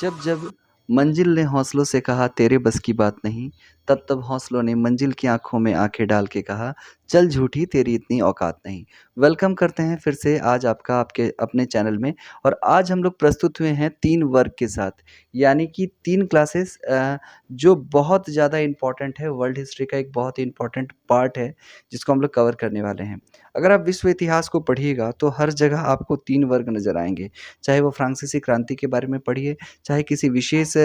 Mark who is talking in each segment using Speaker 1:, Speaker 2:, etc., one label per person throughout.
Speaker 1: जब जब मंजिल ने हौसलों से कहा तेरे बस की बात नहीं, तब तब हौसलों ने मंजिल की आंखों में आंखें डाल के कहा चल झूठी तेरी इतनी औकात नहीं। वेलकम करते हैं फिर से आज आपका आपके अपने चैनल में। और आज हम लोग प्रस्तुत हुए हैं 3 वर्ग के साथ, यानी कि 3 क्लासेस जो बहुत ज़्यादा इम्पोर्टेंट है। वर्ल्ड हिस्ट्री का एक बहुत ही इम्पोर्टेंट पार्ट है जिसको हम लोग कवर करने वाले हैं। अगर आप विश्व इतिहास को पढ़िएगा तो हर जगह आपको 3 वर्ग नज़र आएँगे। चाहे वो फ्रांसीसी क्रांति के बारे में पढ़िए, चाहे किसी विशेष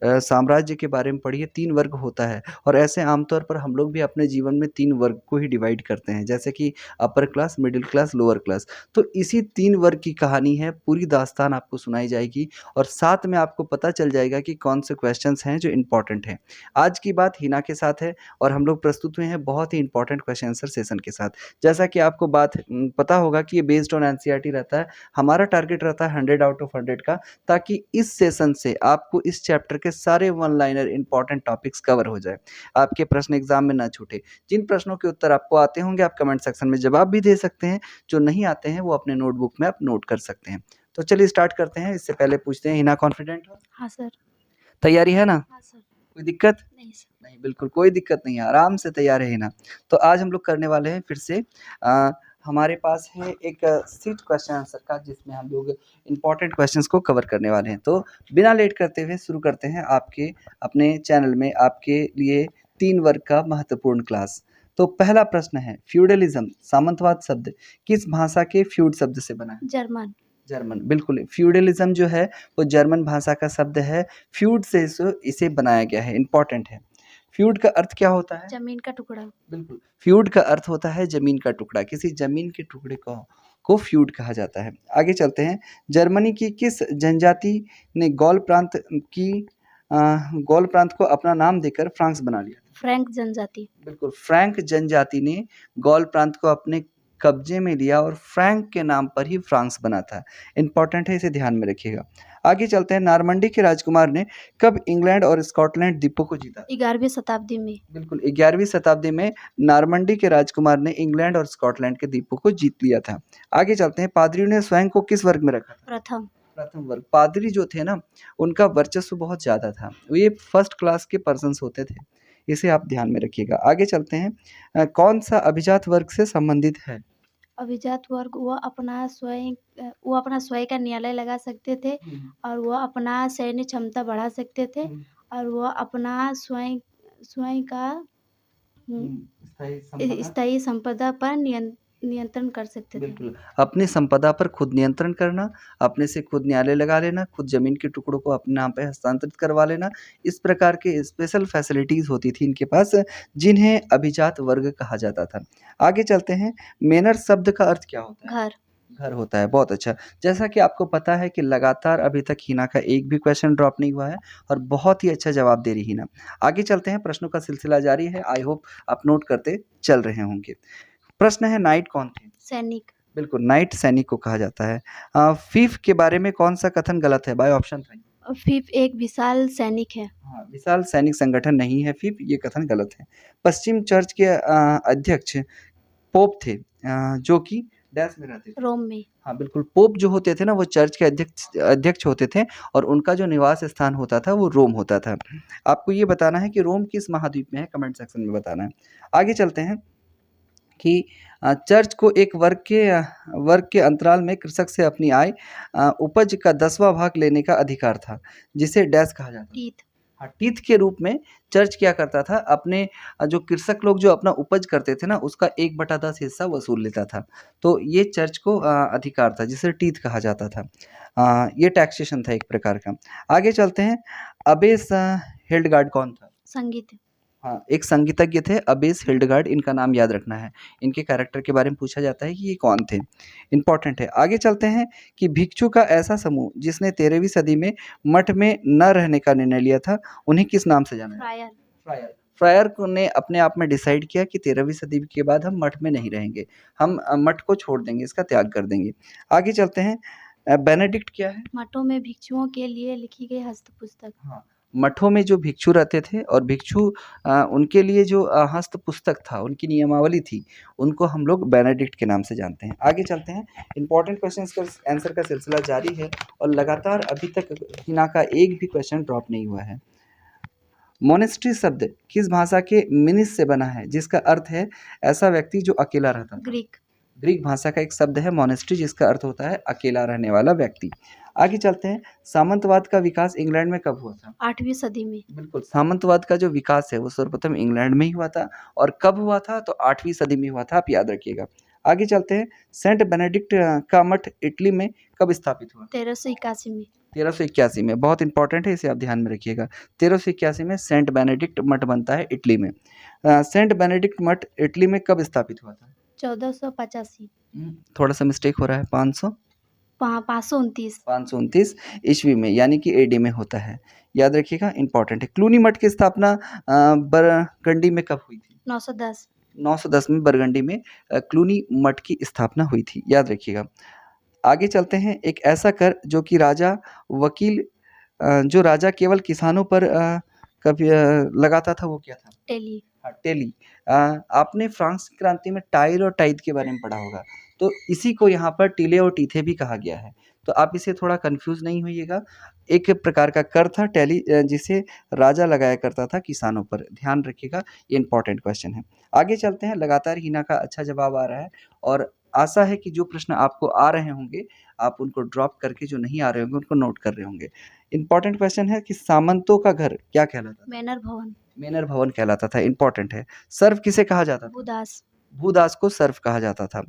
Speaker 1: साम्राज्य के बारे में पढ़िए, 3 वर्ग होता है। और ऐसे आमतौर पर हम लोग भी अपने जीवन में 3 वर्ग को ही डिवाइड करते हैं, जैसे कि upper class, middle class, lower class. तो इसी 3 वर्ग की कहानी है, पूरी दास्तान आपको सुनाई जाएगी और साथ में आपको पता चल जाएगा कि कौन से क्वेश्चंस हैं जो इम्पोर्टेंट हैं। आज की बात हिना के साथ है और हम लोग प्रस्तुत हुए हैं बहुत ही इम्पोर्टेंट क्वेश्चन आंसर सेशन के साथ। जैसा कि आपको बात पता होगा कि ये बेस्ड ऑन एनसीईआरटी रहता है। हमारा टारगेट रहता है 100 आउट ऑफ 100 का, ताकि इस सेशन से आपको इस चैप्टर के सारे one liner important topics cover हो जाए, आपके प्रश्न एग्जाम में ना छूटे। जिन प्रश्नों के उत्तर आपको आते होंगे आप कमेंट सेक्शन में जवाब भी दे सकते हैं, जो नहीं आते हैं वो अपने नोटबुक में आप नोट कर सकते हैं। तो चलिए स्टार्ट करते हैं। इससे पहले पूछते हैं, हिना कॉन्फिडेंट हो?
Speaker 2: हाँ सर।
Speaker 1: तैयारी है ना?
Speaker 2: हाँ सर।
Speaker 1: कोई दिक्कत
Speaker 2: नहीं सर।
Speaker 1: नहीं? बिल्कुल कोई दिक्कत नहीं है, आराम से तैयार है हिना। तो आज हम लोग करने वाले हैं फिर से हमारे पास है एक सीट क्वेश्चन आंसर का, जिसमें हम लोग इम्पॉर्टेंट क्वेश्चंस को कवर करने वाले हैं। तो बिना लेट करते हुए शुरू करते हैं आपके अपने चैनल में आपके लिए 3 वर्ग का महत्वपूर्ण क्लास। तो पहला प्रश्न है, फ्यूडलिज्म सामंतवाद शब्द किस भाषा के फ्यूड शब्द से बना है?
Speaker 2: जर्मन।
Speaker 1: जर्मन, बिल्कुल। फ्यूडलिज्म जो है वो जर्मन भाषा का शब्द है। फ्यूड से इसे बनाया गया है, इम्पोर्टेंट है। फ्यूड का अर्थ क्या होता है?
Speaker 2: जमीन का टुकड़ा।
Speaker 1: बिल्कुल, फ्यूड का अर्थ होता है ज़मीन का टुकड़ा। किसी ज़मीन के टुकड़े को फ्यूड कहा जाता है। आगे चलते हैं। जर्मनी की किस जनजाति ने गॉल प्रांत को अपना नाम देकर फ्रांस बना लिया?
Speaker 2: फ्रैंक जनजाति।
Speaker 1: बिल्कुल, फ्रैंक जनजाति ने गॉल प्रांत को अपने कब्जे में लिया और फ्रैंक के नाम पर ही फ्रांस बना था। इम्पोर्टेंट है, इसे ध्यान में रखिएगा। आगे चलते हैं। नारमंडी के राजकुमार ने कब इंग्लैंड और स्कॉटलैंड द्वीपों को जीता?
Speaker 2: 11वीं शताब्दी में।
Speaker 1: बिल्कुल, 11वीं शताब्दी में नारमंडी के राजकुमार ने इंग्लैंड और स्कॉटलैंड के द्वीपों को जीत लिया था। आगे चलते हैं। पादरियों ने स्वयं को किस वर्ग में रखा था?
Speaker 2: प्रथम।
Speaker 1: प्रथम वर्ग। पादरी जो थे ना, उनका वर्चस्व बहुत ज़्यादा था। ये फर्स्ट क्लास के पर्सन्स होते थे। इसे आप ध्यान में रखिएगा। आगे चलते हैं। कौन-सा अभिजात वर्ग से संबंधित है?
Speaker 2: अभिजात वर्ग वो अपना स्वयं का न्यायालय लगा सकते थे और वो अपना सैन्य क्षमता बढ़ा सकते थे और वो अपना स्वयं स्वयं का स्थायी संपदा पर नियंत्रण कर सकते थे।
Speaker 1: बिल्कुल, अपनी संपदा पर खुद नियंत्रण करना, अपने से खुद न्यायालय लगा लेना, खुद ज़मीन के टुकड़ों को अपने नाम पे हस्तांतरित करवा लेना, इस प्रकार के स्पेशल फैसिलिटीज़ होती थी इनके पास, जिन्हें अभिजात वर्ग कहा जाता था। आगे चलते हैं। मैनर शब्द का अर्थ क्या होता है?
Speaker 2: घर।
Speaker 1: घर होता है, बहुत अच्छा। जैसा कि आपको पता है कि लगातार अभी तक हिना का एक भी क्वेश्चन ड्रॉप नहीं हुआ है और बहुत ही अच्छा जवाब दे रही हिना। आगे चलते हैं, प्रश्नों का सिलसिला जारी है। आई होप आप नोट करते चल रहे होंगे। प्रश्न है, नाइट कौन थे?
Speaker 2: सैनिक।
Speaker 1: बिल्कुल, नाइट सैनिक को कहा जाता है। फीफ के बारे में कौन-सा कथन गलत है? बाय ऑप्शन बताइए।
Speaker 2: और फीफ एक विशाल सैनिक है।
Speaker 1: हाँ, विशाल सैनिक संगठन नहीं है फीफ, ये कथन गलत है। पश्चिम चर्च के अध्यक्ष पोप थे, जो कि डैश में रहते थे?
Speaker 2: रोम में।
Speaker 1: हाँ, बिल्कुल, पोप जो होते थे ना वो चर्च के अध्यक्ष होते थे और उनका जो निवास स्थान होता था वो रोम होता था। आपको ये बताना है कि रोम किस महाद्वीप में है, कमेंट सेक्शन में बताना है। आगे चलते हैं कि चर्च को एक वर्ग के अंतराल में कृषक से अपनी उपज का 10वां भाग लेने का अधिकार था, जिसे डैश कहा जाता है?
Speaker 2: टीथ।
Speaker 1: हाँ, टीथ के रूप में चर्च क्या करता था, अपने जो कृषक लोग जो अपना उपज करते थे ना, उसका 1/10 हिस्सा वसूल लेता था। तो ये चर्च को अधिकार था, जिसे टीथ कहा जाता था। ये टैक्सेशन था एक प्रकार का। आगे चलते हैं। अबेस हिल्डगार्ड कौन था?
Speaker 2: संगीत।
Speaker 1: हाँ, एक संगीतज्ञ थे अबेस हिल्डगार्ड, इनका नाम याद रखना है। इनके कैरेक्टर के बारे में पूछा जाता है कि ये कौन थे? इम्पोर्टेंट है। आगे चलते हैं कि भिक्षु का ऐसा समूह जिसने 13वीं सदी में मठ में न रहने का निर्णय लिया था, उन्हें किस नाम से जाना जाता है?
Speaker 2: फ्रायर।
Speaker 1: फ्रायर। फ्रायर को ने अपने आप में डिसाइड किया कि 13वीं सदी के बाद हम मठ में नहीं रहेंगे। हम मठ को छोड़ देंगे, इसका त्याग कर देंगे। आगे चलते हैं। बेनेडिक्ट क्या है?
Speaker 2: मठों में भिक्षुओं के लिए लिखी गई हस्त पुस्तक।
Speaker 1: हाँ, मठों में जो भिक्षु रहते थे और भिक्षु उनके लिए जो हस्त पुस्तक था, उनकी नियमावली थी, उनको हम लोग बेनेडिक्ट के नाम से जानते हैं। आगे चलते हैं, इम्पोर्टेंट क्वेश्चंस का आंसर का सिलसिला जारी है और लगातार अभी तक हिना का एक भी क्वेश्चन ड्रॉप नहीं हुआ है। मोनेस्ट्री शब्द किस भाषा के मिनिस से बना है, जिसका अर्थ है ऐसा व्यक्ति जो अकेला रहता था?
Speaker 2: ग्रीक।
Speaker 1: ग्रीक भाषा का एक शब्द है मोनेस्ट्री, जिसका अर्थ होता है अकेला रहने वाला व्यक्ति। आगे चलते हैं, सामंतवाद का विकास इंग्लैंड में कब हुआ था?
Speaker 2: 8वीं सदी में।
Speaker 1: बिल्कुल, सामंतवाद का जो विकास है वो सर्वप्रथम इंग्लैंड में ही हुआ था और कब हुआ था? तो 8वीं सदी में हुआ था, आप याद रखिएगा। आगे चलते हैं, सेंट बेनेडिक्ट का मठ इटली में कब स्थापित हुआ?
Speaker 2: 1381 में।
Speaker 1: 1381 में, बहुत इंपॉर्टेंट है, इसे आप ध्यान में रखिएगा। 1381 में सेंट बेनेडिक्ट मठ बनता है इटली में। सेंट बेनेडिक्ट मठ इटली में कब स्थापित हुआ था?
Speaker 2: 1485।
Speaker 1: थोड़ा सा मिस्टेक हो रहा है,
Speaker 2: 529।
Speaker 1: 529 ईस्वी में, यानी कि एडी में होता है, याद रखिएगा, इंपॉर्टेंट है। क्लूनी मठ की स्थापना बरगंडी में कब हुई थी?
Speaker 2: 910।
Speaker 1: 910 में बरगंडी में क्लूनी मठ की स्थापना हुई थी, याद रखिएगा। आगे चलते हैं, एक ऐसा कर जो कि राजा वकील जो राजा केवल किसानों पर कभी लगाता था, वो क्या था?
Speaker 2: टेली।
Speaker 1: हाँ, टेली। आपने फ्रांस की क्रांति में टाइल और टाइद के बारे में पढ़ा होगा, तो इसी को यहाँ पर टीले और टीथे भी कहा गया है, तो आप इसे थोड़ा कंफ्यूज नहीं होइएगा। एक प्रकार का कर था टेली, जिसे राजा लगाया करता था किसानों पर, ध्यान रखिएगा, ये इंपॉर्टेंट क्वेश्चन है। आगे चलते हैं, लगातार हिना का अच्छा जवाब आ रहा है और आशा है कि जो प्रश्न आपको आ रहे होंगे आप उनको ड्रॉप करके, जो नहीं आ रहे होंगे उनको नोट कर रहे होंगे। इंपॉर्टेंट क्वेश्चन है कि सामंतों का घर क्या कहलाता था?
Speaker 2: मैनर भवन।
Speaker 1: मैनर भवन कहलाता था, इंपॉर्टेंट है। सर्व किसे कहा जाता था?
Speaker 2: भूदास।
Speaker 1: भूदास को सर्व कहा जाता था।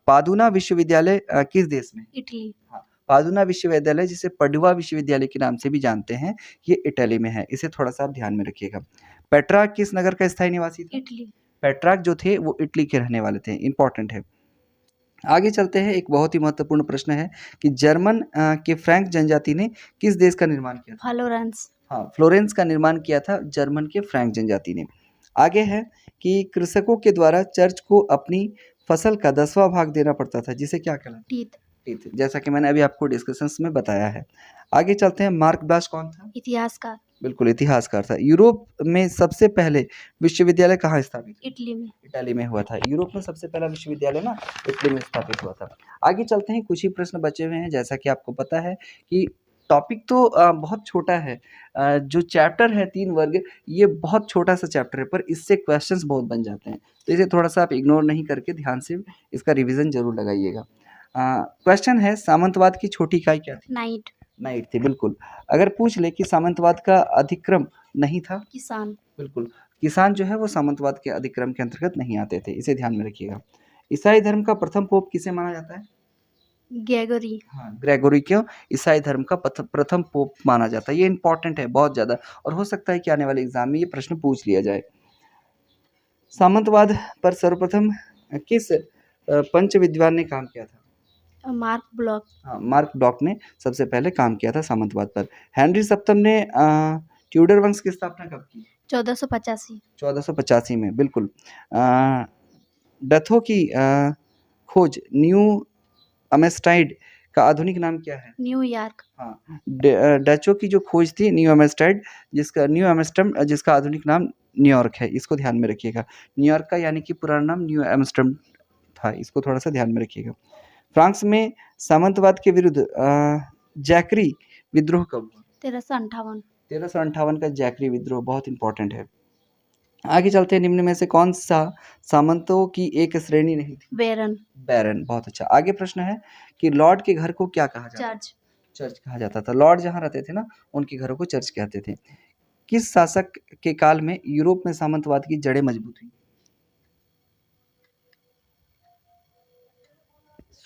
Speaker 1: पादुना विश्वविद्यालय किस देश में?
Speaker 2: इटली।
Speaker 1: हाँ, पादुना विश्वविद्यालय, जिसे पडुआ विश्वविद्यालय के नाम से भी जानते हैं, ये इटली में है, इसे थोड़ा सा आप ध्यान में रखिएगा। पेट्रार्क किस नगर का स्थायी निवासी था?
Speaker 2: इटली।
Speaker 1: पेट्रार्क जो थे वो इटली के रहने वाले थे, इंपॉर्टेंट है। आगे चलते हैं, एक बहुत ही महत्वपूर्ण प्रश्न है कि जर्मन के फ्रैंक जनजाति ने किस देश का निर्माण किया था?
Speaker 2: फ्लोरेंस।
Speaker 1: हाँ, फ्लोरेंस का निर्माण किया था जर्मन के फ्रैंक जनजाति ने। आगे है कि कृषकों के द्वारा चर्च को अपनी फसल का 10वां भाग देना पड़ता था, जिसे क्या कहलाता?
Speaker 2: टीथ।
Speaker 1: टीथ, जैसा कि मैंने अभी आपको डिस्कशंस में बताया है। आगे चलते हैं, मार्क ब्लास कौन था?
Speaker 2: इतिहासकार।
Speaker 1: बिल्कुल, इतिहासकार था। यूरोप में सबसे पहले विश्वविद्यालय कहाँ स्थापित?
Speaker 2: इटली में।
Speaker 1: इटली में हुआ था। यूरोप में सबसे पहला विश्वविद्यालय ना इटली में स्थापित हुआ था। आगे चलते हैं, कुछ ही प्रश्न बचे हुए हैं। जैसा कि आपको पता है कि टॉपिक तो बहुत छोटा है, जो चैप्टर है 3 वर्ग, ये बहुत छोटा सा चैप्टर है, पर इससे क्वेश्चंस बहुत बन जाते हैं, तो इसे थोड़ा सा आप इग्नोर नहीं करके ध्यान से इसका रिवीजन जरूर लगाइएगा। क्वेश्चन है, सामंतवाद की छोटी इकाई क्या थी?
Speaker 2: नाइट।
Speaker 1: नाइट थी, बिल्कुल। अगर पूछ ले कि सामंतवाद का अधिक्रम नहीं था?
Speaker 2: किसान।
Speaker 1: बिल्कुल, किसान जो है वो सामंतवाद के अधिक्रम के अंतर्गत नहीं आते थे, इसे ध्यान में रखिएगा। ईसाई धर्म का प्रथम पोप किसे माना जाता है?
Speaker 2: ग्रेगोरी।
Speaker 1: हाँ, ग्रेगोरी क्यों ईसाई धर्म का प्रथम पोप माना जाता है, ये इंपॉर्टेंट है बहुत ज़्यादा, और हो सकता है कि आने वाले एग्जाम में ये प्रश्न पूछ लिया जाए। सामंतवाद पर सर्वप्रथम किस पंच विद्वान ने काम किया था?
Speaker 2: Mark block.
Speaker 1: हाँ, मार्क ब्लॉक ने सबसे पहले काम किया था सामंतवाद पर। हेनरी सप्तम ने ट्यूडर वंश की स्थापना कब की?
Speaker 2: 1485।
Speaker 1: 1485 में, बिल्कुल। डथो की खोज, न्यू अमेस्टाइड का आधुनिक नाम क्या है?
Speaker 2: न्यूयॉर्क।
Speaker 1: हाँ, डचों की जो खोज थी न्यू अमेस्टाइड, न्यू एम्स्टर्डम, जिसका आधुनिक नाम न्यूयॉर्क है, इसको ध्यान में रखिएगा। न्यूयॉर्क का यानी कि पुराना नाम न्यू एम्स्टर्डम था, इसको थोड़ा सा ध्यान में रखिएगा। फ्रांस में सामंतवाद के विरुद्ध जैकरी विद्रोह कब हुआ?
Speaker 2: 1358।
Speaker 1: 1358 का जैकरी विद्रोह बहुत इंपॉर्टेंट है। आगे चलते हैं, निम्न में से कौन सा सामंतों की एक श्रेणी नहीं थी?
Speaker 2: बैरन।
Speaker 1: बैरन, बहुत अच्छा। आगे प्रश्न है कि लॉर्ड के घर को क्या कहा जाता है?
Speaker 2: चर्च।
Speaker 1: चर्च कहा जाता था। लॉर्ड जहाँ रहते थे ना, उनके घरों को चर्च कहते थे। किस शासक के काल में यूरोप में सामंतवाद की जड़ें मजबूत हुई?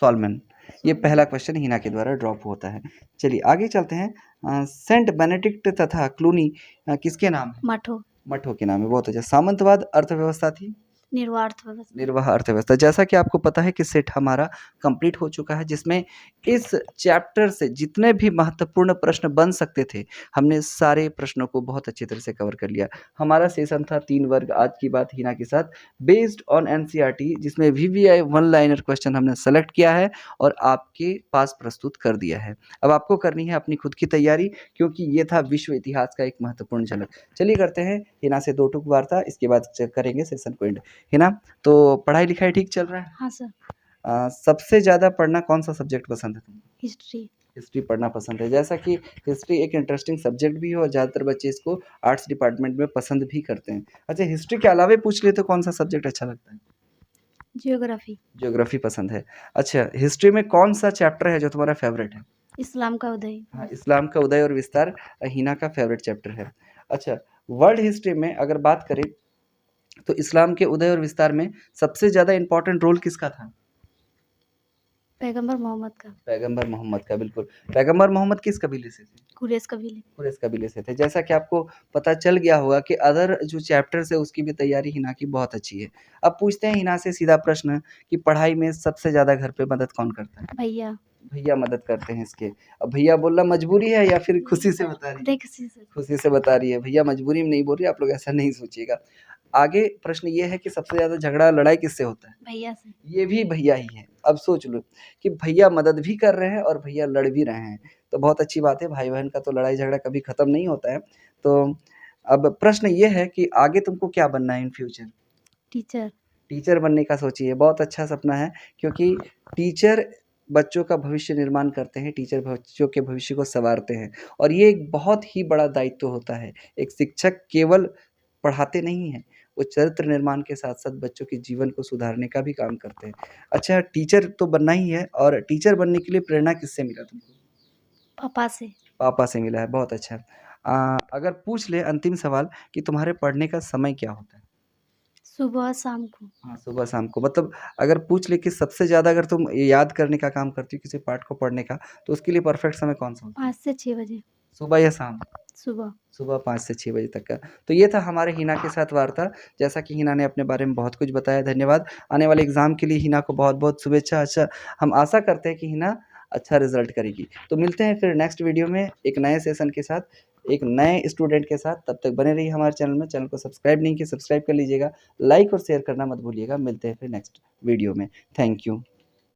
Speaker 1: सॉलमन। ये पहला क्वेश्चन हिना के द्वारा ड्रॉप होता है। चलिए आगे चलते हैं। सेंट बेनेडिक्ट तथा क्लूनी किसके नाम है?
Speaker 2: मठो।
Speaker 1: मठों के नाम है, बहुत अच्छा। सामंतवाद अर्थव्यवस्था थी?
Speaker 2: निर्वाह अर्थव्यवस्था।
Speaker 1: निर्वाह अर्थव्यवस्था। जैसा कि आपको पता है कि सेट हमारा कंप्लीट हो चुका है, जिसमें इस चैप्टर से जितने भी महत्वपूर्ण प्रश्न बन सकते थे, हमने सारे प्रश्नों को बहुत अच्छी तरह से कवर कर लिया। हमारा सेशन था 3 वर्ग आज की बात हिना के साथ बेस्ड ऑन एनसीईआरटी, जिसमें वीवीआई वन लाइनर क्वेश्चन हमने सेलेक्ट किया है और आपके पास प्रस्तुत कर दिया है। अब आपको करनी है अपनी खुद की तैयारी, क्योंकि ये था विश्व इतिहास का एक महत्वपूर्ण झलक। चलिए करते हैं हिना से 2 टूक वार्ता, इसके बाद करेंगे सेशन को एंड। हिना, तो पढ़ाई लिखाई ठीक चल रहा है?
Speaker 2: हाँ सर।
Speaker 1: सबसे ज़्यादा पढ़ना कौन-सा सब्जेक्ट पसंद है तुमको?
Speaker 2: हिस्ट्री।
Speaker 1: हिस्ट्री पढ़ना पसंद है। जैसा कि हिस्ट्री एक इंटरेस्टिंग सब्जेक्ट भी है और ज़्यादातर बच्चे इसको आर्ट्स डिपार्टमेंट में पसंद भी करते हैं। अच्छा, हिस्ट्री के अलावा पूछ ले तो कौन-सा सब्जेक्ट अच्छा लगता है?
Speaker 2: ज्योग्राफी।
Speaker 1: ज्योग्राफी पसंद है। अच्छा, हिस्ट्री में कौन-सा चैप्टर है जो तुम्हारा फ़ेवरेट है?
Speaker 2: इस्लाम का उदय।
Speaker 1: हाँ, इस्लाम का उदय और विस्तार हिना का फ़ेवरेट चैप्टर है। अच्छा, वर्ल्ड हिस्ट्री में अगर बात करें तो इस्लाम के उदय और विस्तार में सबसे ज़्यादा इम्पोर्टेंट रोल किसका था?
Speaker 2: पैगंबर मोहम्मद का।
Speaker 1: पैगंबर मोहम्मद का, बिल्कुल। पैगंबर मोहम्मद किस कबीले से थे?
Speaker 2: कुरैश कबीले।
Speaker 1: कुरैश कबीले से थे। जैसा कि आपको पता चल गया होगा कि अदर जो चैप्टर्स है उसकी भी तैयारी हिना की बहुत अच्छी है। अब पूछते हैं हिना से सीधा प्रश्न कि पढ़ाई में सबसे ज़्यादा घर पे मदद कौन करता है?
Speaker 2: भैया।
Speaker 1: भैया मदद करते हैं इसके। अब भैया बोलना मजबूरी है या फिर खुशी से बता रही है?
Speaker 2: नहीं, खुशी से।
Speaker 1: खुशी से बता रही है। भैया मजबूरी में नहीं बोल रही, आप लोग ऐसा नहीं सोचिएगा। आगे प्रश्न ये है कि सबसे ज़्यादा झगड़ा लड़ाई किससे होता है?
Speaker 2: भैया से।
Speaker 1: ये भी भैया ही है। अब सोच लो कि भैया मदद भी कर रहे हैं और भैया लड़ भी रहे हैं, तो बहुत अच्छी बात है। भाई-बहन का तो लड़ाई-झगड़ा कभी खत्म नहीं होता है। तो अब प्रश्न ये है कि आगे तुमको क्या बनना है इन फ्यूचर?
Speaker 2: टीचर।
Speaker 1: टीचर बनने का सोचिए, बहुत अच्छा सपना है, क्योंकि टीचर बच्चों का भविष्य निर्माण करते हैं, टीचर बच्चों के भविष्य को सँवारते हैं और ये एक बहुत ही बड़ा दायित्व होता है। एक शिक्षक केवल पढ़ाते नहीं हैं, वो चरित्र निर्माण के साथ-साथ बच्चों के जीवन को सुधारने का भी काम करते हैं। अच्छा, टीचर तो बनना ही है और टीचर बनने के लिए प्रेरणा किससे मिला तुमको?
Speaker 2: पापा से।
Speaker 1: पापा से मिला है, बहुत अच्छा। अगर पूछ लें अंतिम सवाल कि तुम्हारे पढ़ने का समय क्या होता है?
Speaker 2: सुबह शाम को।
Speaker 1: हाँ, सुबह शाम को, मतलब अगर पूछ ले कि सबसे ज़्यादा अगर तुम याद करने का काम करती हो किसी पाठ को पढ़ने का, तो उसके लिए परफेक्ट समय कौन-सा होता है?
Speaker 2: 5 से 6 बजे।
Speaker 1: सुबह या शाम?
Speaker 2: सुबह।
Speaker 1: सुबह 5 से 6 बजे तक का। तो ये था हमारे हिना के साथ वार्ता। जैसा कि हिना ने अपने बारे में बहुत कुछ बताया, धन्यवाद। आने वाले एग्ज़ाम के लिए हिना को बहुत-बहुत शुभेच्छा। अच्छा, हम आशा करते हैं कि हिना अच्छा रिज़ल्ट करेगी। तो मिलते हैं फिर नेक्स्ट वीडियो में एक नए सेशन के साथ, एक नए स्टूडेंट के साथ। तब तक बने रहिए हमारे चैनल में। चैनल को सब्सक्राइब नहीं किया, सब्सक्राइब कर लीजिएगा। लाइक और शेयर करना मत भूलिएगा। मिलते हैं फिर नेक्स्ट वीडियो में। Thank you.